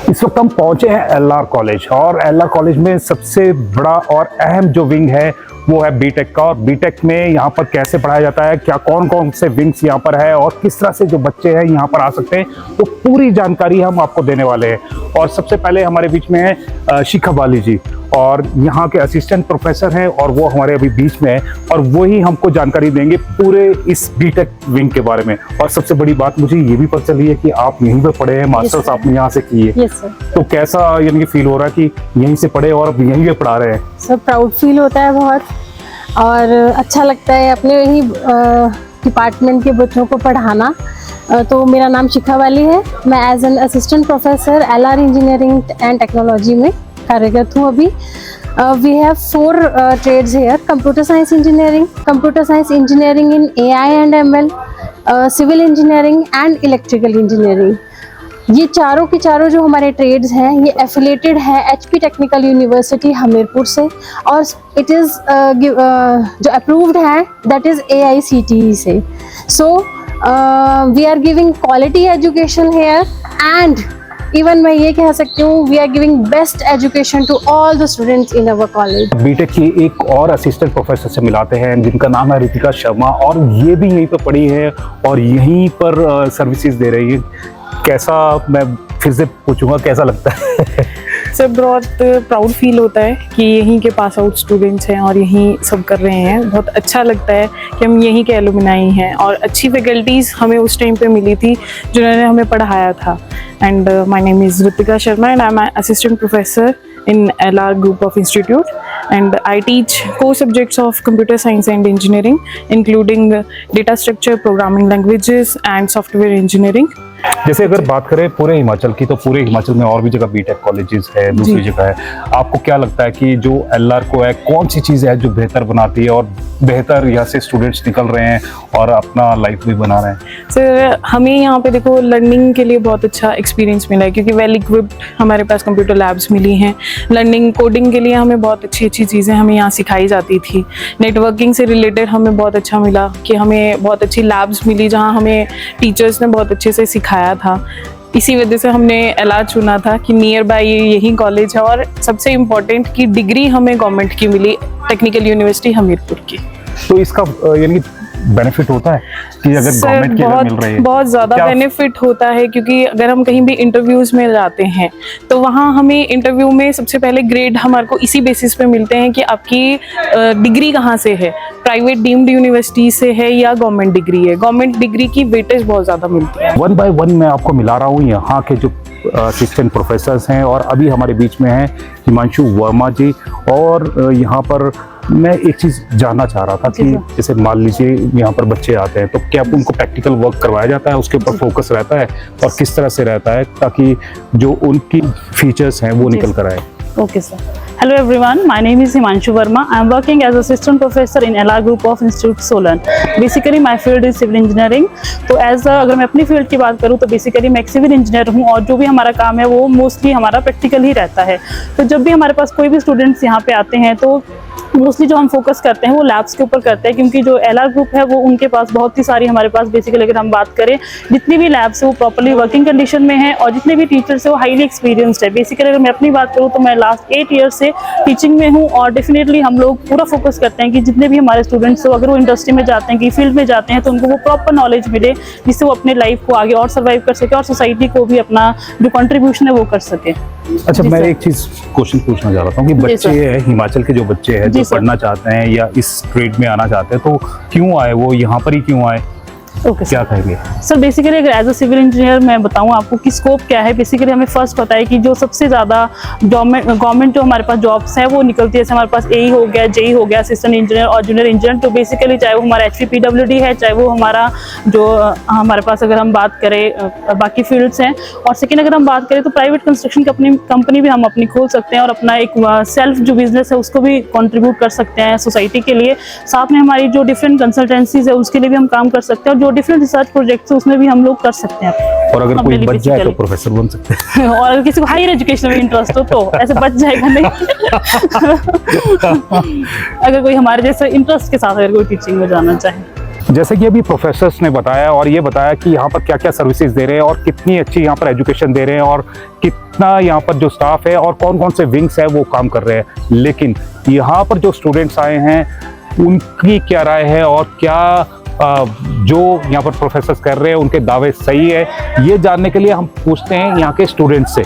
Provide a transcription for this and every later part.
इस वक्त हम पहुंचे हैं एलआर कॉलेज, और एलआर कॉलेज में सबसे बड़ा और अहम जो विंग है वो है बीटेक का। और बीटेक में यहाँ पर कैसे पढ़ाया जाता है, क्या कौन कौन से विंग्स यहाँ पर है और किस तरह से जो बच्चे हैं यहाँ पर आ सकते हैं, तो पूरी जानकारी हम आपको देने वाले हैं। और सबसे पहले हमारे बीच में है शिखा बाली जी, और यहाँ के असिस्टेंट प्रोफेसर हैं, और वो हमारे अभी बीच में है और वही हमको जानकारी देंगे पूरे इस बीटेक विंग के बारे में। और सबसे बड़ी बात मुझे ये भी पता चली है कि आप यहीं पे पढ़े हैं, मास्टर्स आपने यहाँ से की है। तो कैसा यानी कि फील हो रहा है कि यहीं से पढ़े और अब यहीं पे पढ़ा रहे हैं? सर प्राउड फील होता है बहुत, और अच्छा लगता है अपने ही डिपार्टमेंट के बच्चों को पढ़ाना। तो मेरा नाम शिखा बाली है, मैं as an assistant professor LR engineering and technology में कार्यरत हूँ अभी। We have 4 trades here: computer science engineering in AI and ML, civil engineering and electrical engineering। ये चारों के चारों जो हमारे ट्रेड्स हैं ये एफिलेटेड है HP टेक्निकल यूनिवर्सिटी हमीरपुर से, और इट इज़ जो अप्रूव्ड है दैट इज़ AICTE से। So we are giving quality education here, and even मैं ये कह सकती हूँ we are giving best education to all the students in our college. BTech की एक और असिस्टेंट प्रोफेसर से मिलाते हैं जिनका नाम है रितिका शर्मा, और ये भी यहीं पर पढ़ी है और यहीं पर सर्विसेज दे रही है। कैसा, मैं फिर से पूछूंगा, कैसा लगता है? सर बहुत प्राउड फील होता है कि यहीं के पास आउट स्टूडेंट्स हैं और यहीं सब कर रहे हैं। बहुत अच्छा लगता है कि हम यहीं के एलुमनाई हैं, और अच्छी फैकल्टीज़ हमें उस टाइम पे मिली थी जिन्होंने हमें पढ़ाया था। And my name is Ritika Sharma and I am assistant professor in LR group of institute, and I teach core subjects of computer science and engineering, including data structure, programming languages and software engineering। जैसे अगर बात करें पूरे हिमाचल की, तो पूरे हिमाचल में और भी जगह बीटेक कॉलेजेस है, दूसरी जगह है। आपको क्या लगता है कि जो एलआर को है, कौन सी चीज़ है जो बेहतर बनाती है और बेहतर यहाँ से स्टूडेंट्स निकल रहे हैं और अपना लाइफ भी बना रहे हैं? सर हमें यहाँ पे देखो लर्निंग के लिए बहुत अच्छा एक्सपीरियंस मिला है, क्योंकि वेल इक्विप्ड हमारे पास कंप्यूटर लैब्स मिली हैं। लर्निंग कोडिंग के लिए हमें बहुत अच्छी चीज़ें हमें यहाँ सिखाई जाती थी। नेटवर्किंग से रिलेटेड हमें बहुत अच्छा मिला कि हमें बहुत अच्छी लैब्स मिली जहाँ हमें टीचर्स ने बहुत अच्छे से सिखाया था। इसी वजह से हमने एलआर चुना था कि नियर बाय यही कॉलेज है, और सबसे इम्पोर्टेंट कि डिग्री हमें गवर्नमेंट की मिली, टेक्निकल यूनिवर्सिटी हमीरपुर की। तो इसका यानी बेनिफिट होता है कि अगर गवर्नमेंट की मिल रही है? बहुत ज़्यादा बेनिफिट होता है, क्योंकि अगर हम कहीं भी इंटरव्यूज़ में जाते हैं तो वहाँ हमें इंटरव्यू में सबसे पहले ग्रेड हमारे को इसी बेसिस पे मिलते हैं कि आपकी डिग्री कहाँ से है, प्राइवेट डीम्ड यूनिवर्सिटी से है या गवर्नमेंट डिग्री है। गवर्नमेंट डिग्री की वेटेज बहुत ज़्यादा मिलती है। 1 by 1 मैं आपको मिला रहा हूँ यहाँ के जो असिस्टेंट प्रोफेसर्स हैं, और अभी हमारे बीच में है हिमांशु वर्मा जी। और यहाँ पर मैं एक चीज़ जानना चाह रहा था कि जैसे मान लीजिए यहाँ पर बच्चे आते हैं, तो क्या उनको प्रैक्टिकल वर्क करवाया जाता है, उसके ऊपर फोकस रहता है, और किस तरह से रहता है ताकि जो उनकी फीचर्स हैं वो निकल कर आए? Okay, sir. Hello everyone, my name is Himanshu Verma. I am working as assistant professor in LR group of Institute Solan. Basically my field is civil engineering. तो अगर मैं अपनी फील्ड की बात करूँ तो बेसिकली मैं एक सिविल इंजीनियर हूँ, और जो भी हमारा काम है वो मोस्टली हमारा प्रैक्टिकल ही रहता है। तो जब भी हमारे पास कोई भी स्टूडेंट्स यहाँ पे आते हैं तो मोस्टली जो हम फोकस करते हैं वो लैब्स के ऊपर करते हैं, क्योंकि जो एलआर ग्रुप है वो उनके पास बहुत ही सारी, हमारे पास बेसिकली अगर हम बात करें जितनी भी लैब्स है वो प्रॉपर्ली वर्किंग कंडीशन में है, और जितने भी टीचर्स है वो हाईली एक्सपीरियंस्ड है। बेसिकली अगर मैं अपनी बात करूँ तो मैं लास्ट 8 ईयर से टीचिंग में हूँ, और डेफिनेटली हम लोग पूरा फोकस करते हैं कि जितने भी हमारे स्टूडेंट्स हो, अगर वो इंडस्ट्री में जाते हैं कि फील्ड में जाते हैं, तो उनको वो प्रॉपर नॉलेज मिले जिससे वो अपने लाइफ को आगे और सर्वाइव कर सके और सोसाइटी को भी अपना जो कंट्रीब्यूशन है वो कर सके। अच्छा, मैं एक चीज क्वेश्चन पूछना चाह रहा हूँ कि बच्चे हैं हिमाचल के, जो बच्चे हैं जो पढ़ना चाहते हैं या इस ट्रेड में आना चाहते हैं, तो क्यों आए वो यहाँ पर ही क्यों आए? क्या कहेंगे सर? बेसिकली अगर एज अ सिविल इंजीनियर मैं बताऊं आपको कि स्कोप क्या है। बेसिकली हमें फर्स्ट पता है कि जो सबसे ज़्यादा गवर्नमेंट जो हमारे पास जॉब्स हैं वो निकलती है, जैसे हमारे पास AE हो गया, JE हो गया, असिस्टेंट इंजीनियर और जूनियर इंजीनियर। तो बेसिकली चाहे वो हमारा HP PWD है, चाहे वो हमारा जो हमारे पास अगर हम बात करें बाकी फील्ड्स हैं। और सेकेंड अगर हम बात करें तो प्राइवेट कंस्ट्रक्शन कंपनी भी हम अपनी खोल सकते हैं, और अपना एक सेल्फ जो बिजनेस है उसको भी कॉन्ट्रीब्यूट कर सकते हैं सोसाइटी के लिए। साथ में हमारी जो डिफरेंट कंसल्टेंसीज है उसके लिए भी हम काम कर सकते हैं, और जो डिफरेंट रिसर्च प्रोजेक्ट्स उसमें भी हम लोग कर सकते हैं। और अगर कोई बच जाए तो प्रोफेसर बन सकते हैं। और अगर किसी को हायर एजुकेशन में इंटरेस्ट हो तो ऐसे बच जाएगा नहीं। अगर कोई हमारे जैसे इंटरेस्ट के साथ अगर कोई टीचिंग में जाना चाहे। जैसे कि अभी प्रोफेसर्स ने बताया और ये बताया कि यहाँ पर क्या क्या सर्विसेज दे रहे हैं और कितनी अच्छी यहाँ पर एजुकेशन दे रहे हैं और कितना यहाँ पर जो स्टाफ है और कौन कौन से विंग्स है वो काम कर रहे हैं, लेकिन यहाँ पर जो स्टूडेंट्स आए हैं उनकी क्या राय है और क्या जो यहाँ पर प्रोफेसर्स कर रहे हैं उनके दावे सही है, ये जानने के लिए हम पूछते हैं यहाँ के स्टूडेंट्स से।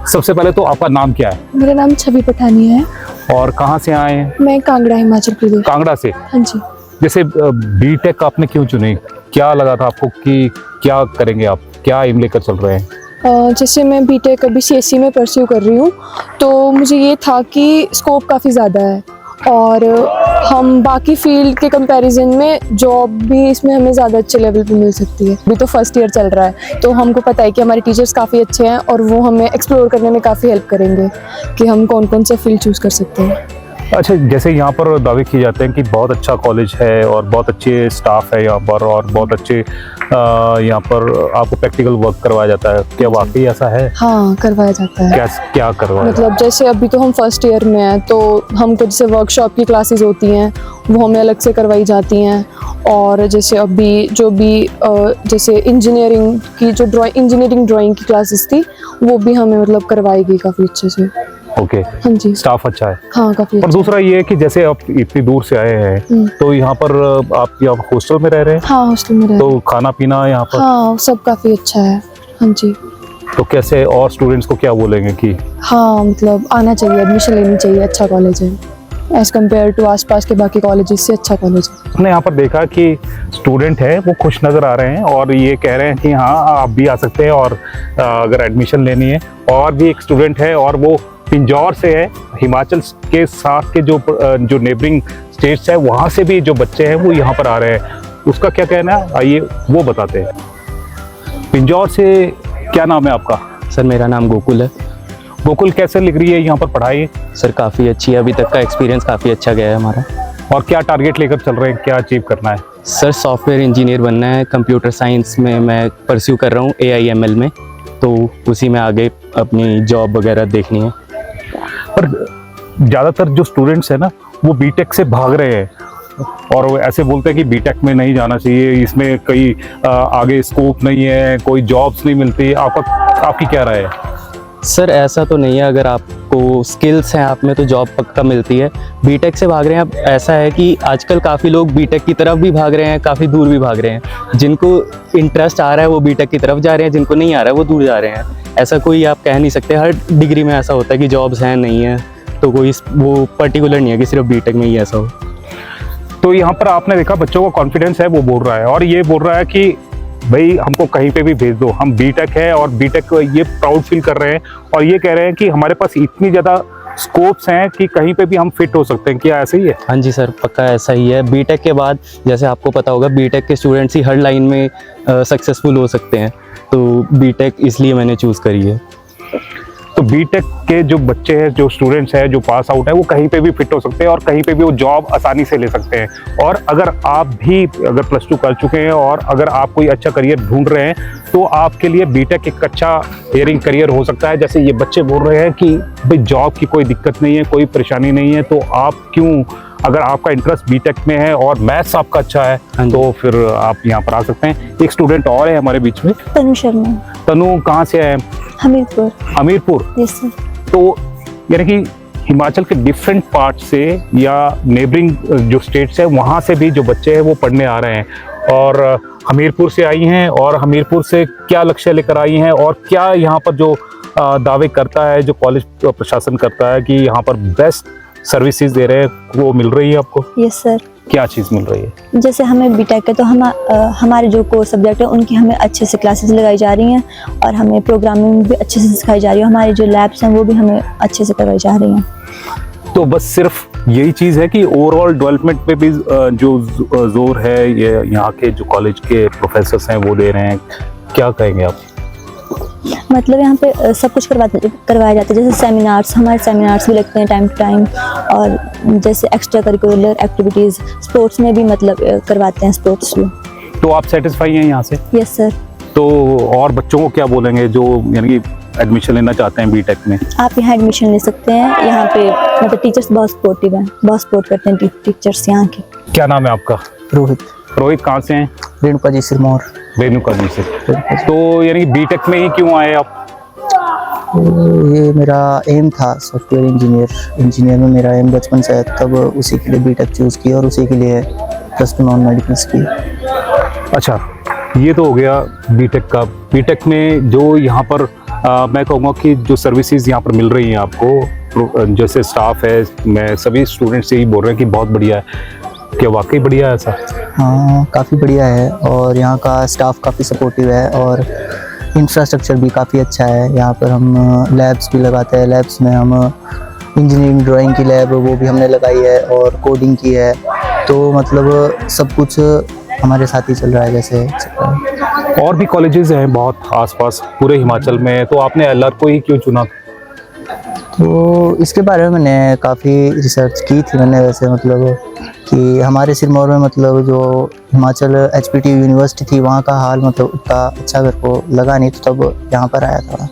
सबसे पहले तो आपका नाम क्या है? मेरा नाम छवि पठानी है। और कहाँ से आए हैं? मैं कांगड़ा हिमाचल प्रदेश। कांगड़ा से। हाँ जी। जैसे बीटेक आपने क्यों चुनी, क्या लगा था आपको कि क्या करेंगे आप, क्या एम लेकर चल रहे हैं? जैसे मैं बीटेक अभी सीएससी में परस्यू कर रही हूँ, तो मुझे ये था कि स्कोप काफ़ी ज़्यादा है और हम बाकी फील्ड के कंपैरिजन में जॉब भी इसमें हमें ज़्यादा अच्छे लेवल पे मिल सकती है। अभी तो फर्स्ट ईयर चल रहा है, तो हमको पता है कि हमारे टीचर्स काफ़ी अच्छे हैं और वो हमें एक्सप्लोर करने में काफ़ी हेल्प करेंगे कि हम कौन कौन सा फील्ड चूज़ कर सकते हैं। अच्छा, जैसे यहाँ पर दावे किए जाते हैं कि बहुत अच्छा कॉलेज है और बहुत अच्छे स्टाफ है यहाँ पर और बहुत अच्छे यहाँ पर आपको प्रैक्टिकल वर्क करवाया जाता है, क्या वाकई ऐसा है? हाँ, करवाया जाता है। क्या करवाया? मतलब जैसे अभी तो हम फर्स्ट ईयर में हैं, तो हमको जैसे वर्कशॉप की क्लासेस होती हैं वो हमें अलग से करवाई जाती हैं। और जैसे अभी जो भी जैसे इंजीनियरिंग की जो इंजीनियरिंग ड्राइंग की क्लासेस थी वो भी हमें मतलब करवाई गई काफ़ी अच्छे से। ओके। हाँ जी। स्टाफ अच्छा है? हाँ, काफ़ी। और दूसरा ये है कि जैसे आप इतनी दूर से आए हैं तो यहाँ पर आप यहाँ हॉस्टल में रह रहे हैं? हाँ, हॉस्टल में रह रहे हैं। तो खाना पीना यहाँ पर? हाँ, सब काफ़ी अच्छा है। हाँ जी। तो कैसे और स्टूडेंट्स को क्या बोलेंगे कि? हाँ, मतलब आना चाहिए, एडमिशन लेनी चाहिए, अच्छा कॉलेज है एज़ कम्पेयर टू आसपास के बाकी कॉलेजेस से अच्छा कॉलेज है। हमने यहाँ पर देखा कि स्टूडेंट है वो खुश नज़र आ रहे हैं और ये कह रहे हैं कि हाँ आप भी आ सकते हैं और अगर एडमिशन लेनी है। और भी एक स्टूडेंट है और वो पिंजौर से है, हिमाचल के साथ के जो नेबरिंग स्टेट्स है वहाँ से भी जो बच्चे हैं वो यहाँ पर आ रहे हैं। उसका क्या कहना है, आइए वो बताते हैं। पिंजौर से क्या नाम है आपका? सर मेरा नाम गोकुल है। गोकुल, कैसे लिख रही है यहाँ पर पढ़ाई? सर काफ़ी अच्छी है, अभी तक का एक्सपीरियंस काफ़ी अच्छा गया है हमारा। और क्या टारगेट लेकर चल रहे हैं, क्या अचीव करना है? सर सॉफ्टवेयर इंजीनियर बनना है, कंप्यूटर साइंस में मैं परस्यू कर रहा हूँ AIML में, तो उसी में आगे अपनी जॉब वगैरह देखनी है। पर ज़्यादातर जो स्टूडेंट्स हैं ना वो बीटेक से भाग रहे हैं और वो ऐसे बोलते हैं कि बीटेक में नहीं जाना चाहिए, इसमें कई आगे स्कोप नहीं है, कोई जॉब्स नहीं मिलती। आपकी क्या राय है? सर ऐसा तो नहीं है, अगर आपको स्किल्स हैं आप में तो जॉब पक्का मिलती है। बीटेक से भाग रहे हैं, अब ऐसा है कि आजकल काफ़ी लोग बीटेक की तरफ भी भाग रहे हैं, काफ़ी दूर भी भाग रहे हैं। जिनको इंटरेस्ट आ रहा है वो बीटेक की तरफ जा रहे हैं, जिनको नहीं आ रहा है वो दूर जा रहे हैं। ऐसा कोई आप कह नहीं सकते, हर डिग्री में ऐसा होता है कि जॉब्स हैं नहीं है, तो कोई वो पर्टिकुलर नहीं है कि सिर्फ बीटेक में ही ऐसा हो। तो यहाँ पर आपने देखा बच्चों का कॉन्फिडेंस है, वो बोल रहा है और ये बोल रहा है कि भाई हमको कहीं पे भी भेज दो, हम बीटेक है और बीटेक ये प्राउड फील कर रहे हैं और ये कह रहे हैं कि हमारे पास इतनी ज़्यादा स्कोप्स हैं कि कहीं पे भी हम फिट हो सकते हैं। क्या ऐसे ही है? हाँ जी सर, पक्का ऐसा ही है। बीटेक के बाद जैसे आपको पता होगा बीटेक के स्टूडेंट्स ही हर लाइन में सक्सेसफुल हो सकते हैं, तो बीटेक इसलिए मैंने चूज़ करी है। तो बीटेक के जो बच्चे हैं, जो स्टूडेंट्स हैं, जो पास आउट है, वो कहीं पे भी फिट हो सकते हैं और कहीं पे भी वो जॉब आसानी से ले सकते हैं। और अगर आप भी अगर +2 कर चुके हैं और अगर आप कोई अच्छा करियर ढूंढ रहे हैं तो आपके लिए बीटेक एक अच्छा एयरिंग करियर हो सकता है। जैसे ये बच्चे बोल रहे हैं कि भाई जॉब की कोई दिक्कत नहीं है, कोई परेशानी नहीं है, तो आप क्यों, अगर आपका इंटरेस्ट बीटेक में है और मैथ्स आपका अच्छा है तो फिर आप यहाँ पर आ सकते हैं। एक स्टूडेंट और है हमारे बीच में, तनु शर्मा। तनु कहाँ से आए? हमीरपुर। हमीरपुर। Yes sir. तो यानी कि हिमाचल के डिफरेंट पार्ट से या नेबरिंग जो स्टेट्स है वहाँ से भी जो बच्चे हैं वो पढ़ने आ रहे हैं और हमीरपुर से आई हैं। और हमीरपुर से क्या लक्ष्य लेकर आई हैं और क्या यहाँ पर जो दावे करता है, जो कॉलेज प्रशासन करता है कि यहाँ पर बेस्ट सर्विसेज दे रहे हैं, वो मिल रही है आपको? Yes sir. क्या चीज़ मिल रही है? जैसे हमें बीटेक है तो हमारे जो कोर सब्जेक्ट है उनकी हमें अच्छे से क्लासेस लगाई जा रही हैं और हमें प्रोग्रामिंग भी अच्छे से सिखाई जा रही है। हमारे जो लैब्स हैं वो भी हमें अच्छे से करवाई जा रही हैं। तो बस सिर्फ यही चीज़ है कि ओवरऑल डेवलपमेंट पे भी जो जोर है ये यहाँ के जो कॉलेज के प्रोफेसर्स हैं वो दे रहे हैं, क्या कहेंगे आप? मतलब यहाँ पे सब कुछ करवाया जाता है। जैसे सेमिनार्स, हमारे सेमिनार्स भी लगते हैं टाइम टू टाइम, और जैसे एक्स्ट्रा करिकुलर एक्टिविटीज़ स्पोर्ट्स में भी मतलब करवाते हैं स्पोर्ट्स भी। तो आप सेटिस्फाई हैं यहाँ से? Yes sir. तो और बच्चों को क्या बोलेंगे जो यानी कि एडमिशन लेना चाहते हैं बीटेक में? आप यहाँ एडमिशन ले सकते हैं। यहाँ पे मतलब टीचर्स बहुत सपोर्टिव हैं, बहुत सपोर्ट करते हैं टीचर्स यहाँ के। क्या नाम है आपका? रोहित। रोहित कहाँ से हैं? रेणुका जी सिरमौर। रेणुका जी से। तो यानी कि बीटेक में ही क्यों आए आप? तो ये मेरा एम था सॉफ्टवेयर इंजीनियर में मेरा एम बचपन से है, तब उसी के लिए बीटेक चूज़ किया और उसी के लिए +2 नॉन मेडिकल्स की। अच्छा, ये तो हो गया बीटेक का। बीटेक में जो यहाँ पर मैं कहूँगा कि जो सर्विसेज यहाँ पर मिल रही हैं आपको, जैसे स्टाफ है, मैं सभी स्टूडेंट्स यही बोल रहे हैं कि बहुत बढ़िया है। क्या वाकई बढ़िया है ऐसा? हाँ, काफ़ी बढ़िया है और यहाँ का स्टाफ काफ़ी सपोर्टिव है और इंफ्रास्ट्रक्चर भी काफ़ी अच्छा है। यहाँ पर हम लैब्स भी लगाते हैं। लैब्स में हम इंजीनियरिंग ड्राइंग की लैब वो भी हमने लगाई है और कोडिंग की है, तो मतलब सब कुछ हमारे साथ ही चल रहा है जैसे चल रहा है। और भी कॉलेजेस हैं बहुत आसपास पूरे हिमाचल में, तो आपने एलआर को ही क्यों चुना? तो इसके बारे में मैंने काफ़ी रिसर्च की थी मैंने, वैसे मतलब कि हमारे सिरमौर में मतलब जो हिमाचल HPTU यूनिवर्सिटी थी वहाँ का हाल मतलब उतना अच्छा मेरे को लगा नहीं, तो तब यहाँ पर आया था।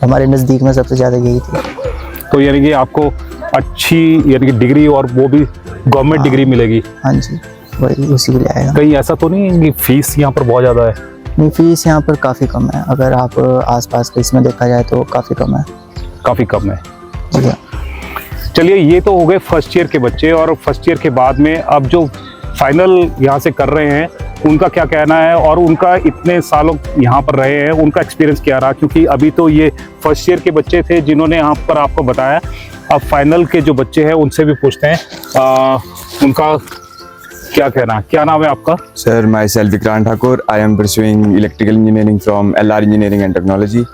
हमारे नज़दीक में सबसे ज़्यादा यही थी। तो यानी कि आपको अच्छी यानी कि डिग्री और वो भी गवर्नमेंट डिग्री मिलेगी? हाँ जी, वही उसी के लिए आया। कहीं ऐसा तो नहीं है कि फीस यहाँ पर बहुत ज़्यादा है? नहीं, फीस यहाँ पर काफ़ी कम है। अगर आप आसपास के इसमें देखा जाए तो काफ़ी कम है। काफ़ी कम है। जी हाँ। चलिए, ये तो हो गए फर्स्ट ईयर के बच्चे, और फर्स्ट ईयर के बाद में अब जो फाइनल यहाँ से कर रहे हैं उनका क्या कहना है, और उनका इतने सालों यहाँ पर रहे हैं उनका एक्सपीरियंस क्या रहा? क्योंकि अभी तो ये फर्स्ट ईयर के बच्चे थे जिन्होंने यहाँ पर आपको बताया। अब फाइनल के जो बच्चे हैं उनसे भी पूछते हैं उनका क्या कहना है। क्या नाम है आपका? Sir, myself Vikrant Thakur. I am pursuing electrical engineering from LR Engineering and Technology.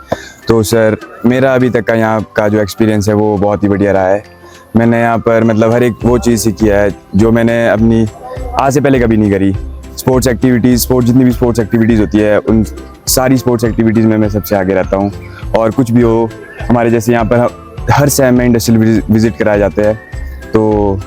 तो सर मेरा अभी तक का यहाँ का जो एक्सपीरियंस है वो बहुत ही बढ़िया रहा है। मैंने यहाँ पर मतलब हर एक वो चीज़ सीखी है जो मैंने अपनी आज से पहले कभी नहीं करी। स्पोर्ट्स एक्टिविटीज़, जितनी भी स्पोर्ट्स एक्टिविटीज़ होती है उन सारी स्पोर्ट्स एक्टिविटीज़ में मैं सबसे आगे रहता हूँ। और कुछ भी हो, हमारे जैसे यहाँ पर हर सेम में इंडस्ट्रियल विजिट कराए जाते हैं, तो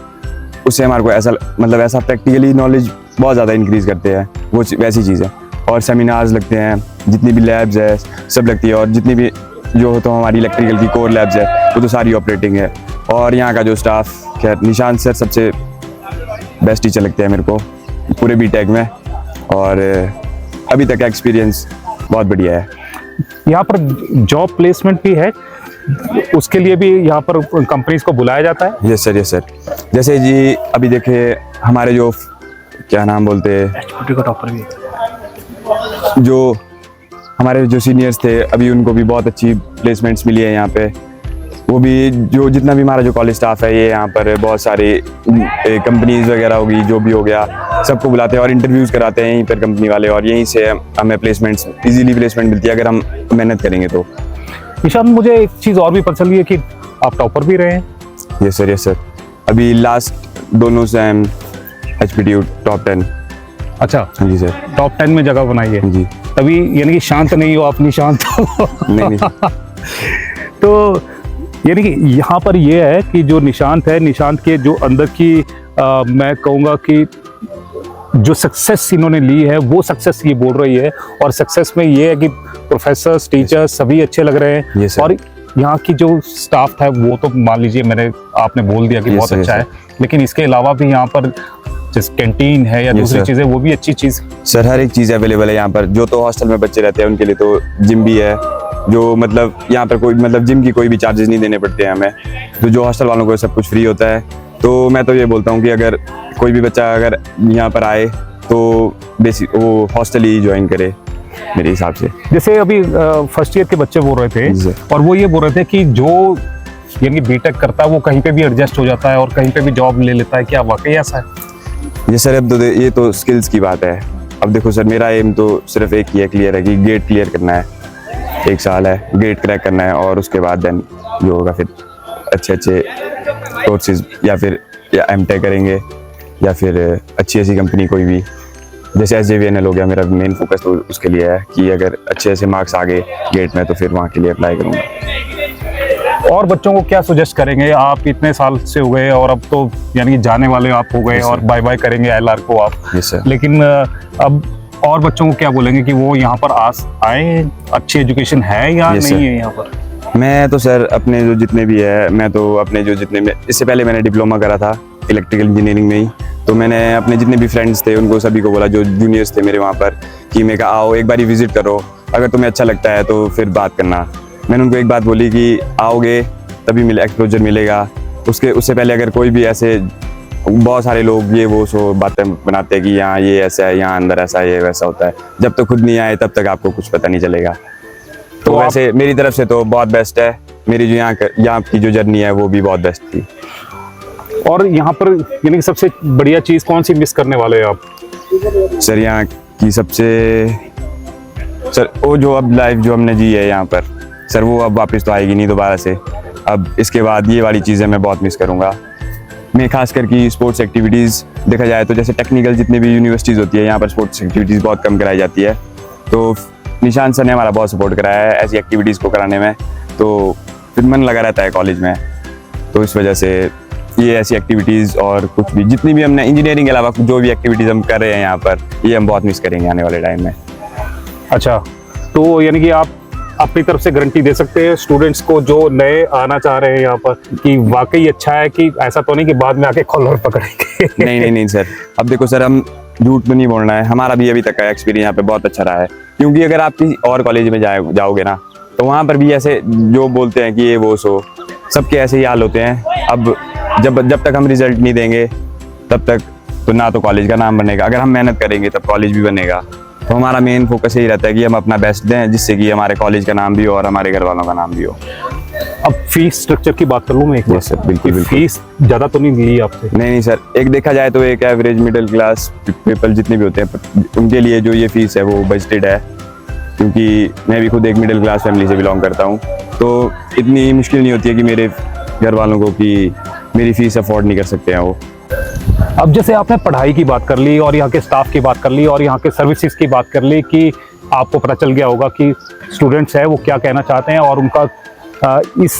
उससे हमारे को ऐसा प्रैक्टिकली नॉलेज बहुत ज़्यादा इंक्रीज़ करते हैं। वो वैसी चीज़ है। और सेमिनार्स लगते हैं, जितनी भी लैब्स है सब लगती है, और जितनी भी जो तो हमारी इलेक्ट्रिकल की कोर लैब्स है वो तो सारी ऑपरेटिंग है। और यहाँ का जो स्टाफ, खैर निशांत सर सबसे बेस्ट टीचर लगते हैं मेरे को पूरे बीटेक में, और अभी तक का एक्सपीरियंस बहुत बढ़िया है। यहाँ पर जॉब प्लेसमेंट भी है, उसके लिए भी यहाँ पर कंपनीज को बुलाया जाता है? Yes sir. जैसे जी अभी देखिए हमारे जो क्या नाम बोलते हैं, जो हमारे जो सीनियर्स थे अभी उनको भी बहुत अच्छी प्लेसमेंट्स मिली है यहाँ पे। वो भी जो जितना भी हमारा जो कॉलेज स्टाफ है ये यहाँ पर बहुत सारे कंपनीज वगैरह होगी, जो भी हो गया, सबको बुलाते हैं और इंटरव्यूज़ कराते हैं यहीं पर कंपनी वाले, और यहीं से हमें प्लेसमेंट्स इजीली प्लेसमेंट मिलती है अगर हम मेहनत करेंगे तो। निशांत, मुझे एक चीज़ और भी पता चली है कि आप टॉपर भी रहे हैं? Yes sir. अभी लास्ट दोनों से HPTU टॉप 10। अच्छा। हाँ जी सर। टॉप 10 में जगह बनाई है जी। तभी यानी कि शांत नहीं हो आप? निशांत नहीं। तो यानी कि यहाँ पर ये है कि जो निशांत है, निशांत के जो अंदर की मैं कहूँगा कि जो सक्सेस इन्होंने ली है वो सक्सेस ये बोल रही है, और सक्सेस में ये है कि प्रोफेसर्स, टीचर्स सभी अच्छे लग रहे हैं। Yes, और यहाँ की जो स्टाफ था वो तो मान लीजिए आपने बोल दिया कि बहुत अच्छा है, लेकिन इसके अलावा भी यहाँ पर जैसे कैंटीन है या दूसरी चीज़ें, वो भी अच्छी चीज़। सर हर एक चीज़ अवेलेबल है यहाँ पर। जो तो हॉस्टल में बच्चे रहते हैं उनके लिए तो जिम भी है, जो मतलब यहाँ पर कोई मतलब जिम की कोई भी चार्जेस नहीं देने पड़ते हैं हमें, तो जो हॉस्टल वालों को सब कुछ फ्री होता है। तो मैं तो ये बोलता हूँ कि अगर कोई भी बच्चा अगर यहाँ पर आए तो बेसिक वो हॉस्टल ही ज्वाइन करे मेरे हिसाब से। जैसे अभी फर्स्ट ईयर के बच्चे बोल रहे थे, और वो ये बोल रहे थे कि जो यानी बीटेक करता है वो कहीं पे भी एडजस्ट हो जाता है और कहीं पे भी जॉब ले लेता है। क्या वाकई ऐसा है? जी सर, अब तो ये तो स्किल्स की बात है। अब देखो सर, मेरा एम तो सिर्फ एक ही है, क्लियर है कि गेट क्लियर करना है। 1 साल है, गेट क्रैक करना है, और उसके बाद देन जो होगा फिर अच्छे कोर्सेज या फिर एमटेक करेंगे, या फिर अच्छी ऐसी कंपनी कोई भी, जैसे SJVNL हो गया। मेरा मेन फोकस तो उसके लिए है कि अगर अच्छे ऐसे मार्क्स आ गए गेट में तो फिर वहाँ के लिए अप्लाई करूँगा। और बच्चों को क्या सजेस्ट करेंगे? आप इतने साल से हो गए और अब तो यानी कि जाने वाले आप हो गए, और बाय बाय करेंगे LR को आप। Yes sir. लेकिन अब और बच्चों को क्या बोलेंगे कि वो यहाँ पर आए? अच्छी एजुकेशन है या नहीं है यहाँ पर? मैं तो सर अपने जो जितने भी है, मैं तो अपने जो जितने में इससे पहले मैंने डिप्लोमा करा था इलेक्ट्रिकल इंजीनियरिंग में ही। तो मैंने अपने जितने भी फ्रेंड्स थे उनको सभी को बोला, जो जूनियर्स थे मेरे वहाँ पर, कि मैं कहा आओ एक बार विजिट करो, अगर तुम्हें अच्छा लगता है तो फिर बात करना। मैंने उनको एक बात बोली कि आओगे तभी एक्सपोजर मिलेगा, उससे पहले अगर कोई भी ऐसे बहुत सारे लोग ये वो सो बातें बनाते हैं कि यहाँ ये ऐसा है, यहाँ अंदर ऐसा है, ये वैसा होता है, जब तक खुद नहीं आए तब तक आपको कुछ पता नहीं चलेगा। तो वैसे मेरी तरफ से तो बहुत बेस्ट है, मेरी जो यहाँ की जो जर्नी है वो भी बहुत बेस्ट थी। और यहाँ पर यानी कि सबसे बढ़िया चीज़ कौन सी मिस करने वाले हैं आप? सर यहाँ की सबसे सर वो जो अब लाइफ जो हमने जी है यहाँ पर सर, वो अब वापस तो आएगी नहीं दोबारा से। अब इसके बाद ये वाली चीज़ें मैं बहुत मिस करूँगा। मैं खास करके स्पोर्ट्स एक्टिविटीज़ देखा जाए तो जैसे टेक्निकल जितनी भी यूनिवर्सिटीज़ होती है यहाँ पर स्पोर्ट्स एक्टिविटीज़ बहुत कम कराई जाती है। तो निशान सर ने हमारा बहुत सपोर्ट कराया है ऐसी एक्टिविटीज़ को कराने में, तो फिर मन लगा रहता है कॉलेज में। तो इस वजह से ये ऐसी एक्टिविटीज़ और कुछ भी जितनी भी हमने इंजीनियरिंग के अलावा जो भी एक्टिविटीज़ हम कर रहे हैं यहाँ पर, ये हम बहुत मिस करेंगे आने वाले टाइम में। अच्छा, तो यानी कि आप अपनी तरफ से गारंटी दे सकते हैं स्टूडेंट्स को जो नए आना चाह रहे हैं यहाँ पर कि वाकई अच्छा है, कि ऐसा तो नहीं कि बाद में आके कॉलर पकड़ेंगे? नहीं सर, अब देखो सर, हम झूठ तो नहीं बोलना है, हमारा भी अभी तक का एक्सपीरियंस यहाँ पे बहुत अच्छा रहा है। क्योंकि अगर आप किसी और कॉलेज में जाओगे ना, तो वहाँ पर भी ऐसे जो बोलते हैं कि ये वो सो, सबके ऐसे ही हाल होते हैं। अब जब तक हम रिजल्ट नहीं देंगे तब तक तो ना तो कॉलेज का नाम बनेगा, अगर हम मेहनत करेंगे तब कॉलेज भी बनेगा। तो हमारा मेन फोकस यही रहता है कि हम अपना बेस्ट दें, जिससे कि हमारे कॉलेज का नाम भी हो और हमारे घर वालों का नाम भी हो। अब फीस स्ट्रक्चर की बात कर लूँ मैं एक बार? सर बिल्कुल। फीस ज़्यादा तो नहीं ली आपसे? नहीं सर, एक देखा जाए तो एक एवरेज मिडिल क्लास पीपल जितने भी होते हैं उनके लिए जो ये फीस है वो बजटेड है। क्योंकि मैं भी खुद एक मिडिल क्लास फैमिली से बिलोंग करता हूँ, तो इतनी मुश्किल नहीं होती है कि मेरे घर वालों को कि मेरी फीस अफोर्ड नहीं कर सकते हैं वो। अब जैसे आपने पढ़ाई की बात कर ली और यहाँ के स्टाफ की बात कर ली और यहाँ के सर्विसेज की बात कर ली, कि आपको पता चल गया होगा कि स्टूडेंट्स है वो क्या कहना चाहते हैं और उनका इस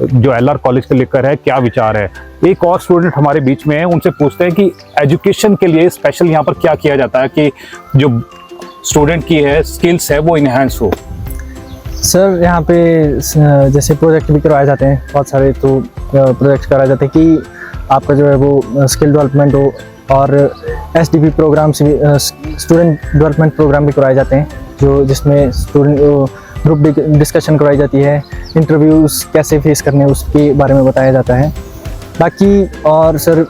जो एलआर कॉलेज को लेकर है क्या विचार है। एक और स्टूडेंट हमारे बीच में है, उनसे पूछते हैं कि एजुकेशन के लिए स्पेशल यहाँ पर क्या किया जाता है कि जो स्टूडेंट की है स्किल्स है वो इन्हेंस हो। सर यहाँ पे जैसे प्रोजेक्ट भी करवाए जाते हैं बहुत सारे, तो प्रोजेक्ट कराए जाते हैं कि आपका जो है वो स्किल डेवलपमेंट हो, और एसडीपी प्रोग्राम्स भी, स्टूडेंट डेवलपमेंट प्रोग्राम भी करवाए जाते हैं, जो जिसमें स्टूडेंट ग्रुप डिस्कशन करवाई जाती है, इंटरव्यूज़ कैसे फेस करने उसके बारे में बताया जाता है। बाकी और सर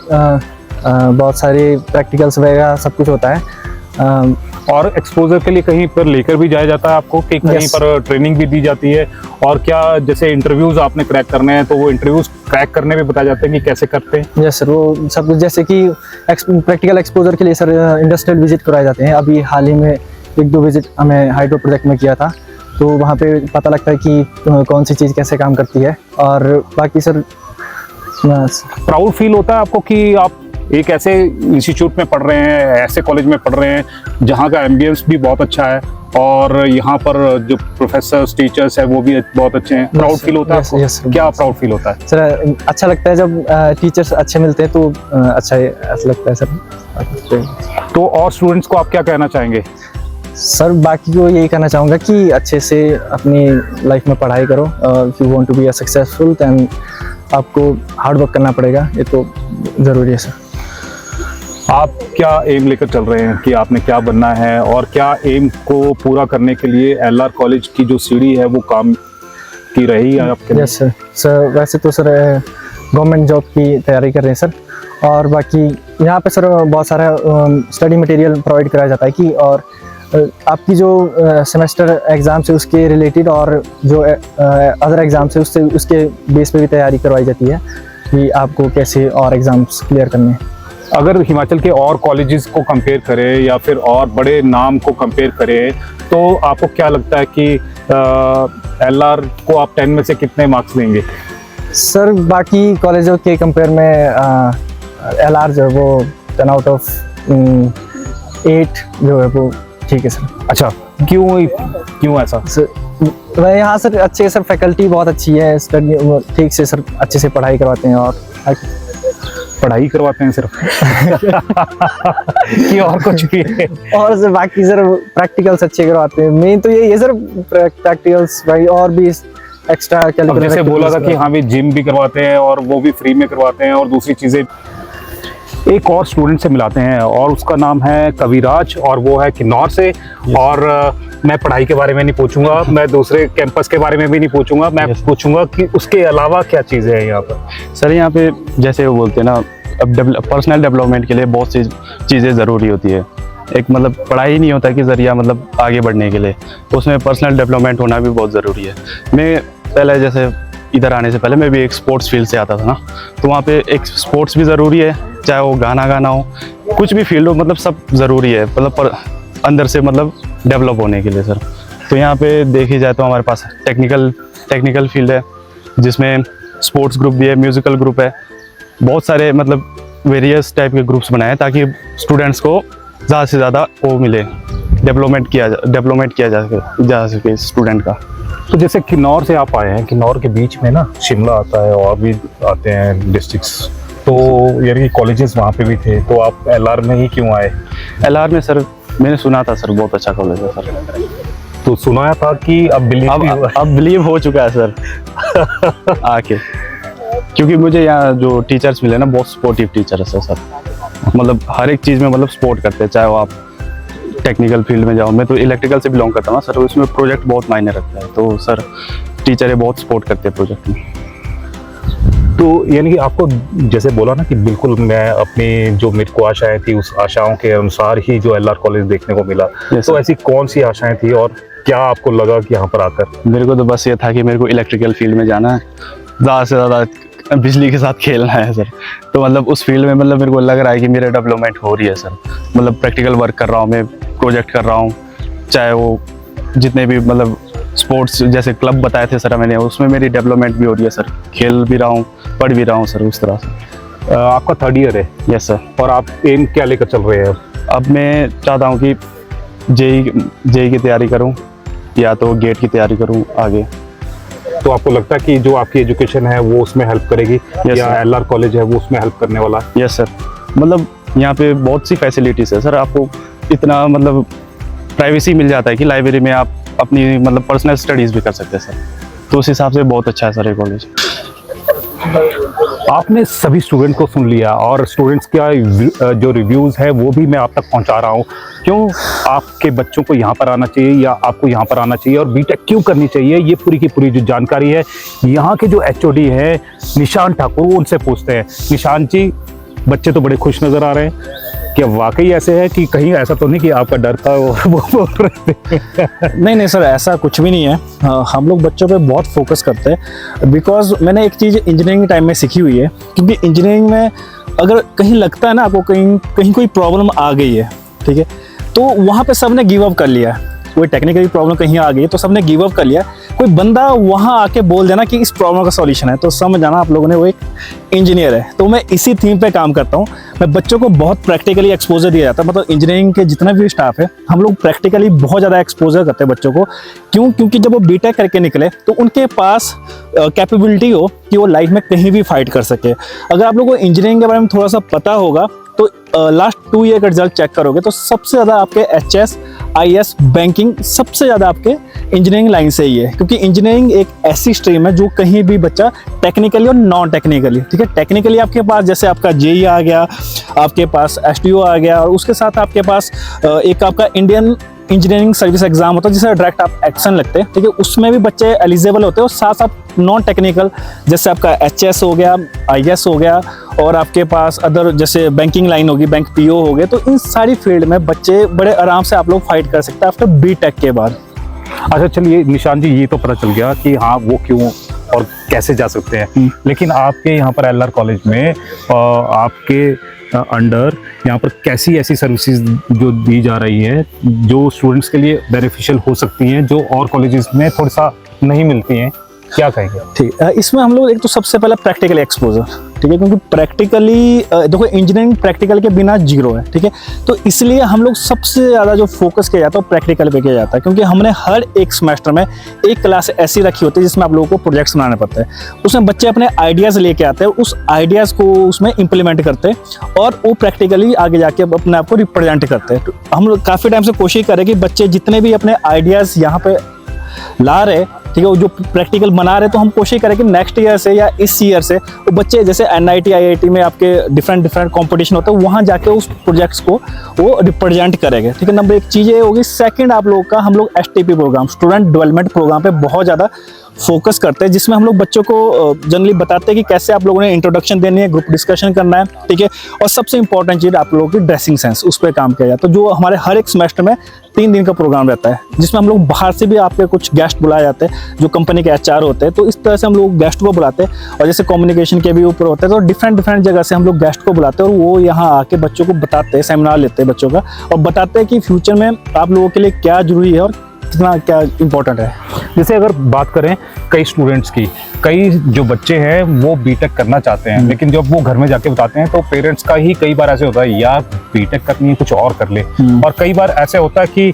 बहुत सारे प्रैक्टिकल्स वगैरह सब कुछ होता है। और एक्सपोजर के लिए कहीं पर लेकर भी जाया जाता है आपको, कि कहीं पर ट्रेनिंग भी दी जाती है? और क्या जैसे इंटरव्यूज आपने क्रैक करने हैं तो वो इंटरव्यूज क्रैक करने में बताया जाता है कि कैसे करते हैं? यस सर, वो सब कुछ जैसे कि प्रैक्टिकल एक्सपोजर के लिए सर इंडस्ट्रियल विजिट कराए जाते हैं। अभी हाल ही में 1-2 विजिट हमें हाइड्रो प्रोजेक्ट में किया था, तो वहाँ पे पता लगता है कि कौन सी चीज़ कैसे काम करती है। और बाकी सर प्राउड फील होता है आपको कि आप एक ऐसे इंस्टीट्यूट में पढ़ रहे हैं, ऐसे कॉलेज में पढ़ रहे हैं जहाँ का एम्बियंस भी बहुत अच्छा है और यहाँ पर जो प्रोफेसर्स टीचर्स है वो भी बहुत अच्छे हैं? प्राउड फील होता है आपको? Yes sir. क्या प्राउड फील होता है सर? अच्छा लगता है जब टीचर्स अच्छे मिलते हैं, तो अच्छा लगता है सर। तो और स्टूडेंट्स को आप क्या कहना चाहेंगे? सर बाकी को यही कहना चाहूँगा कि अच्छे से अपनी लाइफ में पढ़ाई करो। If you want to be successful then आपको हार्ड वर्क करना पड़ेगा, ये तो ज़रूरी है सर। आप क्या एम लेकर चल रहे हैं कि आपने क्या बनना है, और क्या एम को पूरा करने के लिए एलआर कॉलेज की जो सीढ़ी है वो काम की रही है आपके लिए? यस सर, वैसे तो सर गवर्नमेंट जॉब की तैयारी कर रहे हैं सर। और बाकी यहाँ पे सर बहुत सारा स्टडी मटेरियल प्रोवाइड कराया जाता है कि, और आपकी जो सेमेस्टर एग्ज़ाम्स है उसके रिलेटेड और जो अदर एग्ज़ाम्स है उसके बेस पे भी तैयारी करवाई जाती है कि आपको कैसे और एग्ज़ाम्स क्लियर करने हैं। अगर हिमाचल के और कॉलेजेस को कंपेयर करें या फिर और बड़े नाम को कंपेयर करें, तो आपको क्या लगता है कि एलआर को आप 10 में से कितने मार्क्स देंगे? सर बाकी कॉलेजों के कंपेयर में एलआर जो है वो 10 आउट ऑफ 8 जो है वो ठीक है सर। अच्छा, क्यों ऐसा? सर यहाँ सर अच्छे सर फैकल्टी बहुत अच्छी है, स्टडी ठीक से सर अच्छे से पढ़ाई करवाते हैं, और पढ़ाई करवाते हैं सिर्फ कि और कुछ भी है? और सर बाकी सर प्रैक्टिकल्स अच्छे करवाते हैं, मेन तो यही है सर प्रैक्टिकल्स भाई, और भी एक्स्ट्रा करिकुलर। जैसे बोला था कि हाँ भी जिम भी करवाते हैं और वो भी फ्री में करवाते हैं, और दूसरी चीजें एक और स्टूडेंट से मिलाते हैं और उसका नाम है कविराज और वो है किन्नौर से। और मैं पढ़ाई के बारे में नहीं पूछूंगा, मैं दूसरे कैंपस के बारे में भी नहीं पूछूंगा, मैं पूछूंगा कि उसके अलावा क्या चीज़ें हैं यहाँ पर। सर यहाँ पे जैसे वो बोलते हैं ना, अब पर्सनल डेवलपमेंट के लिए बहुत सी चीज़ें ज़रूरी होती है। एक मतलब पढ़ाई नहीं होता कि ज़रिया मतलब आगे बढ़ने के लिए, तो उसमें पर्सनल डेवलपमेंट होना भी बहुत ज़रूरी है। मैं पहले जैसे इधर आने से पहले मैं भी एक स्पोर्ट्स फील्ड से आता था ना, तो वहाँ पे एक स्पोर्ट्स भी ज़रूरी है, चाहे वो गाना गाना हो, कुछ भी फील्ड हो, मतलब सब ज़रूरी है मतलब अंदर से मतलब डेवलप होने के लिए सर। तो यहाँ पे देखी जाए तो हमारे पास टेक्निकल फील्ड है, जिसमें स्पोर्ट्स ग्रुप भी है, म्यूज़िकल ग्रुप है, बहुत सारे मतलब वेरियस टाइप के ग्रुप्स बनाए हैं ताकि स्टूडेंट्स को ज़्यादा से ज़्यादा वो मिले, डेवलपमेंट किया जा सके स्टूडेंट का। तो जैसे किन्नौर से आप आए हैं, किन्नौर के बीच में ना शिमला आता है और भी आते हैं डिस्ट्रिक्ट्स, तो यानी कि कॉलेजेस वहाँ पे भी थे, तो आप एलआर में ही क्यों आए? एलआर में सर मैंने सुना था सर बहुत अच्छा कॉलेज है सर। तो सुनाया था कि अब बिलीव हो चुका है सर आके, क्योंकि मुझे यहाँ जो टीचर्स मिले ना बहुत सपोर्टिव टीचर्स है सर, मतलब हर एक चीज़ में मतलब सपोर्ट करते हैं, चाहे वो आप टेक्निकल फील्ड में जाओ। मैं तो इलेक्ट्रिकल से बिलोंग करता हूँ सर, उसमें प्रोजेक्ट बहुत मायने रखता है, तो सर टीचरें बहुत सपोर्ट करते हैं प्रोजेक्ट में। तो यानी कि आपको जैसे बोला ना कि बिल्कुल मैं अपनी जो मेरे को आशाएं थी उस आशाओं के अनुसार ही जो एलआर कॉलेज देखने को मिला, तो ऐसी कौन सी आशाएं थी और क्या आपको लगा कि यहाँ पर आकर? मेरे को तो बस ये था कि मेरे को इलेक्ट्रिकल फील्ड में जाना है, ज़्यादा से ज़्यादा बिजली के साथ खेलना है सर। तो मतलब उस फील्ड में मतलब मेरे को लग रहा है कि मेरा डेवलपमेंट हो रही है सर, मतलब प्रैक्टिकल वर्क कर रहा हूँ मैं, प्रोजेक्ट कर रहा हूँ, चाहे वो जितने भी मतलब स्पोर्ट्स जैसे क्लब बताए थे सर मैंने, उसमें मेरी डेवलपमेंट भी हो रही है सर, खेल भी रहा हूँ, पढ़ भी रहा हूँ सर उस तरह से। आपका 3rd ईयर है? Yes sir. और आप एम क्या लेकर चल रहे हैं? अब मैं चाहता हूँ कि जेई की तैयारी करूँ या तो गेट की तैयारी करूँ आगे। तो आपको लगता है कि जो आपकी एजुकेशन है वो उसमें हेल्प करेगी या एलआर कॉलेज है वो उसमें हेल्प करने वाला है? यस सर, मतलब यहाँ पे बहुत सी फैसिलिटीज़ है सर, आपको इतना मतलब प्राइवेसी मिल जाता है कि लाइब्रेरी में आप अपनी मतलब पर्सनल स्टडीज़ भी कर सकते हैं सर, तो उस हिसाब से बहुत अच्छा है सर ये कॉलेज। आपने सभी स्टूडेंट को सुन लिया और स्टूडेंट्स का जो रिव्यूज़ है वो भी मैं आप तक पहुंचा रहा हूं। क्यों आपके बच्चों को यहाँ पर आना चाहिए या आपको यहाँ पर आना चाहिए और बीटेक क्यों करनी चाहिए, ये पूरी की पूरी जो जानकारी है यहाँ के जो एचओडी हैं निशान ठाकुर, वो उनसे पूछते हैं। निशान जी, बच्चे तो बड़े खुश नज़र आ रहे हैं, क्या वाकई ऐसे है कि कहीं ऐसा तो नहीं कि आपका डर था वो बोल रहे थे? नहीं सर, ऐसा कुछ भी नहीं है। हम लोग बच्चों पे बहुत फोकस करते हैं, बिकॉज मैंने एक चीज़ इंजीनियरिंग टाइम में सीखी हुई है, क्योंकि इंजीनियरिंग में अगर कहीं लगता है ना आपको कहीं कोई प्रॉब्लम आ गई है, ठीक है, तो वहाँ पे सबने गिव अप कर लिया है। कोई टेक्निकली प्रॉब्लम कहीं आ गई तो सबने गिव अप कर लिया। कोई बंदा वहाँ आके बोल देना कि इस प्रॉब्लम का सॉल्यूशन है, तो समझ जाना आप लोगों ने वो एक इंजीनियर है। तो मैं इसी थीम पे काम करता हूँ। मैं बच्चों को बहुत प्रैक्टिकली एक्सपोजर दिया जाता है, मतलब इंजीनियरिंग के जितना भी स्टाफ है हम लोग प्रैक्टिकली बहुत ज़्यादा एक्सपोजर करते हैं बच्चों को। क्योंकि जब वो बीटेक करके निकले तो उनके पास कैपेबिलिटी हो कि वो लाइफ में कहीं भी फाइट कर सके। अगर आप लोगों को इंजीनियरिंग के बारे में थोड़ा सा पता होगा तो लास्ट 2 ईयर का रिजल्ट चेक करोगे तो सबसे ज़्यादा आपके HS, IS, बैंकिंग सबसे ज़्यादा आपके इंजीनियरिंग लाइन से ही है, क्योंकि इंजीनियरिंग एक ऐसी स्ट्रीम है जो कहीं भी बच्चा टेक्निकली और नॉन टेक्निकली, ठीक है, टेक्निकली आपके पास जैसे आपका जेई आ गया, आपके पास STO आ गया, और उसके साथ आपके पास एक आपका इंडियन इंजीनियरिंग सर्विस एग्जाम होता है जिससे डायरेक्ट आप एक्शन लगते हैं, ठीक है, उसमें भी बच्चे एलिजिबल होते हैं। और साथ साथ नॉन टेक्निकल जैसे आपका HS हो गया, IS हो गया, और आपके पास अदर जैसे बैंकिंग लाइन होगी, बैंक PO हो गए, तो इन सारी फील्ड में बच्चे बड़े आराम से आप लोग फाइट कर सकते हैं आफ्टर बीटेक के बाद। अच्छा चलिए निशान जी, ये तो पता चल गया कि हाँ वो क्यों और कैसे जा सकते हैं, लेकिन आपके यहाँ पर एलआर कॉलेज में आपके अंडर यहाँ पर कैसी ऐसी सर्विसेज जो दी जा रही है जो स्टूडेंट्स के लिए बेनिफिशियल हो सकती हैं, जो और कॉलेजेस में थोड़ा सा नहीं मिलती हैं, क्या कहेंगे? ठीक, इसमें हम लोग एक तो सबसे पहले प्रैक्टिकल एक्सपोजर, ठीक है, क्योंकि प्रैक्टिकली देखो इंजीनियरिंग प्रैक्टिकल के बिना जीरो है, ठीक है, तो इसलिए हम लोग सबसे ज़्यादा जो फोकस किया जाता है वो प्रैक्टिकल पे किया जाता है, क्योंकि हमने हर एक सेमेस्टर में एक क्लास ऐसी रखी होती है जिसमें आप लोगों को प्रोजेक्ट्स बनाने पड़ते हैं। उसमें बच्चे अपने आइडियाज़ लेके आते हैं, उस आइडियाज़ को उसमें इम्प्लीमेंट करते हैं और वो प्रैक्टिकली आगे जाके अपने आप को रिप्रेजेंट करते हैं। तो हम लोग काफ़ी टाइम से कोशिश करें कि बच्चे जितने भी अपने आइडियाज़ यहाँ पे ला रहे ठीक है, वो जो प्रैक्टिकल बना रहे, तो हम कोशिश करें कि नेक्स्ट ईयर से या इस ईयर से वो बच्चे जैसे NIT IIT में आपके डिफरेंट कंपटीशन होता है, वहाँ जाके उस प्रोजेक्ट्स को वो रिप्रेजेंट करेंगे। ठीक है, नंबर 1 चीज़ ये होगी। सेकंड, आप लोगों का हम लोग STP programme, student development programme पे बहुत ज़्यादा फोकस करते हैं, जिसमें हम लोग बच्चों को जनरली बताते हैं कि कैसे आप लोगों ने इंट्रोडक्शन देनी है, ग्रुप डिस्कशन करना है। ठीक है, और सबसे इंपॉर्टेंट चीज़ आप लोगों की ड्रेसिंग सेंस, उस पर काम किया जाता है। तो जो हमारे हर एक सेमेस्टर में 3 दिन का प्रोग्राम रहता है, जिसमें हम लोग बाहर से भी आपके कुछ गेस्ट बुलाए जाते हैं, जो कंपनी के HR होते हैं। तो इस तरह से हम लोग गेस्ट को बुलाते हैं, और जैसे कम्युनिकेशन के भी ऊपर होते हैं, तो डिफरेंट जगह से हम लोग गेस्ट को बुलाते हैं, और वो यहाँ आके बच्चों को बताते हैं, सेमिनार लेते हैं बच्चों का, और बताते हैं कि फ्यूचर में आप लोगों के लिए क्या जरूरी है और कितना क्या इम्पोर्टेंट है। जैसे अगर बात करें कई स्टूडेंट्स की, कई जो बच्चे हैं वो बीटेक करना चाहते हैं, लेकिन जब वो घर में जाके बताते हैं तो पेरेंट्स का ही कई बार ऐसे होता है, यार बीटेक करनी है, कुछ और कर ले। और कई बार ऐसे होता है कि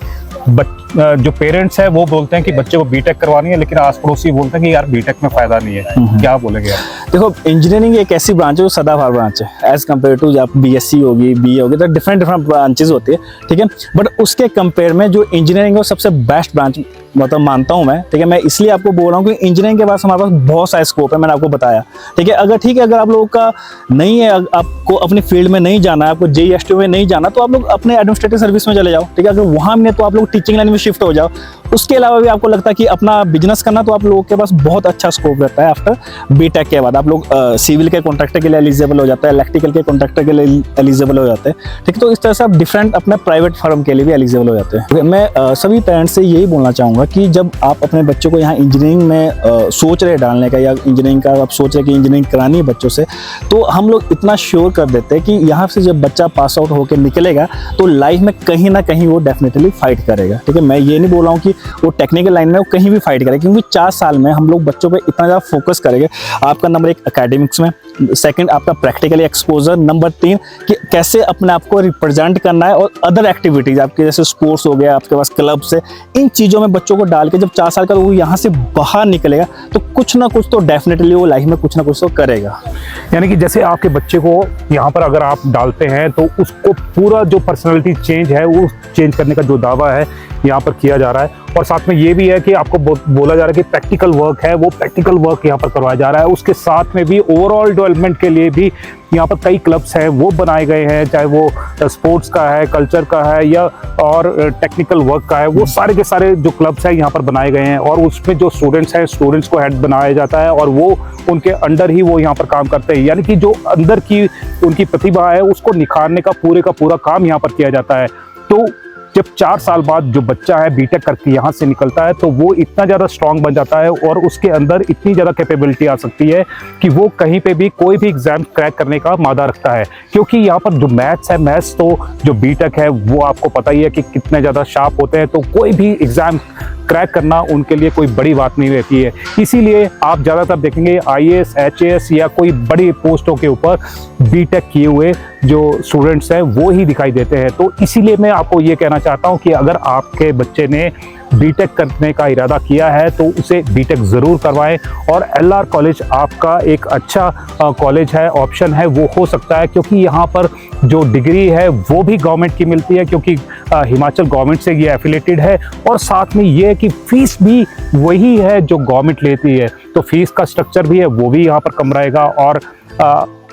जो पेरेंट्स है वो बोलते हैं कि बच्चे को बीटेक करवानी है, लेकिन आस पड़ोसी बोलते हैं कि यार बीटेक में फायदा नहीं है। क्या बोलेंगे आप? देखो, इंजीनियरिंग एक ऐसी ब्रांच है जो सदाबहार ब्रांच है, एज कम्पेयर टू जब BSc होगी, BA होगी, तो डिफरेंट ब्रांचेज होती है। ठीक है, बट उसके कंपेयर में जो इंजीनियरिंग है वो सबसे बेस्ट ब्रांच मतलब मानता हूँ मैं। ठीक है, मैं इसलिए आपको बोल रहा हूँ कि इंजीनियरिंग के पास हमारे पास बहुत सारा स्कोप है, मैंने आपको बताया। ठीक है, अगर आप लोगों का नहीं है, आपको अपनी फील्ड में नहीं जाना है, आपको JEE में नहीं जाना, तो आप लोग अपने एडमिनिस्ट्रेटिव सर्विस में चले जाओ। ठीक है, अगर वहाँ में तो आप लोग टीचिंग लाइन में शिफ्ट हो जाओ। उसके अलावा भी आपको लगता है कि अपना बिजनेस करना, तो आप लोगों के पास बहुत अच्छा स्कोप रहता है। आफ्टर बीटेक के बाद आप लोग सिविल के कॉन्ट्रैक्टर के लिए एलिजिबल हो जाते हैं, इलेक्ट्रिकल के कॉन्ट्रैक्टर के लिए एलिजिबल हो जाते हैं। ठीक है, तो इस तरह से आप डिफरेंट अपने प्राइवेट फर्म के लिए भी एलिजिबल हो जाते हैं। मैं सभी पेरेंट्स से यही बोलना चाहूँगा कि जब आप अपने बच्चों को यहाँ इंजीनियरिंग में सोच रहे डालने का, या इंजीनियरिंग का आप सोच रहे कि इंजीनियरिंग करानी है बच्चों से, तो हम लोग इतना श्योर कर देते हैं कि यहाँ से जब बच्चा पास आउट होकर निकलेगा तो लाइफ में कहीं ना कहीं वो डेफिनेटली फाइट करेगा। ठीक है, मैं ये नहीं बोल रहा हूँ कि वो टेक्निकल लाइन में वो कहीं भी फाइट करेगा, क्योंकि 4 साल में हम लोग बच्चों पे इतना ज़्यादा फोकस करेंगे। आपका नंबर 1 एकेडमिक्स में, सेकंड आपका प्रैक्टिकली एक्सपोजर, नंबर 3 कि कैसे अपने आप को रिप्रेजेंट करना है, और अदर एक्टिविटीज़ आपके जैसे स्पोर्ट्स हो गया, आपके पास क्लब से, इन चीज़ों में बच्चों को डाल के जब 4 साल का वो यहाँ से बाहर निकलेगा तो कुछ ना कुछ तो डेफिनेटली वो लाइफ में कुछ ना कुछ तो करेगा। यानी कि जैसे आपके बच्चे को यहाँ पर अगर आप डालते हैं तो उसको पूरा जो पर्सनैलिटी चेंज है वो चेंज करने का जो दावा है यहाँ पर किया जा रहा है। और साथ में ये भी है कि आपको बोला जा रहा है कि प्रैक्टिकल वर्क है, वो प्रैक्टिकल वर्क यहाँ पर करवाया जा रहा है। उसके साथ में भी ओवरऑल डेवलपमेंट के लिए भी यहाँ पर कई क्लब्स हैं वो बनाए गए हैं, चाहे वो स्पोर्ट्स का है, कल्चर का है, या और टेक्निकल वर्क का है, वो सारे के सारे जो क्लब्स हैं यहाँ पर बनाए गए हैं। और उसमें जो स्टूडेंट्स हैं, स्टूडेंट्स को हेड बनाया जाता है, और वो उनके अंडर ही वो यहाँ पर काम करते हैं। यानी कि जो अंदर की उनकी प्रतिभा है उसको निखारने का पूरा काम यहाँ पर किया जाता है। तो जब 4 साल बाद जो बच्चा है बीटेक करके यहाँ से निकलता है तो वो इतना ज़्यादा स्ट्रांग बन जाता है, और उसके अंदर इतनी ज़्यादा कैपेबिलिटी आ सकती है कि वो कहीं पे भी कोई भी एग्ज़ाम क्रैक करने का मादा रखता है। क्योंकि यहाँ पर जो मैथ्स है, मैथ्स तो जो बीटेक है वो आपको पता ही है कि कितने ज़्यादा शार्प होते हैं, तो कोई भी एग्ज़ाम क्रैक करना उनके लिए कोई बड़ी बात नहीं रहती है। इसीलिए आप ज़्यादातर देखेंगे IAS, HAS या कोई बड़ी पोस्टों के ऊपर बीटेक किए हुए जो स्टूडेंट्स हैं वो ही दिखाई देते हैं। तो इसीलिए मैं आपको ये कहना चाहता हूँ कि अगर आपके बच्चे ने बीटेक करने का इरादा किया है तो उसे बीटेक ज़रूर करवाएं, और LR कॉलेज आपका एक अच्छा कॉलेज है, ऑप्शन है वो हो सकता है। क्योंकि यहाँ पर जो डिग्री है वो भी गवर्नमेंट की मिलती है, क्योंकि हिमाचल गवर्नमेंट से ये एफिलेटेड है, और साथ में ये है कि फीस भी वही है जो गवर्नमेंट लेती है, तो फीस का स्ट्रक्चर भी है वो भी यहाँ पर कम रहेगा, और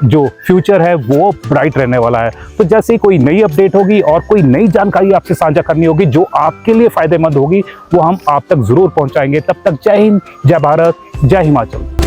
जो फ्यूचर है वो ब्राइट रहने वाला है। तो जैसे ही कोई नई अपडेट होगी और कोई नई जानकारी आपसे साझा करनी होगी जो आपके लिए फ़ायदेमंद होगी, वो हम आप तक ज़रूर पहुंचाएंगे। तब तक जय हिंद, जय भारत, जय हिमाचल।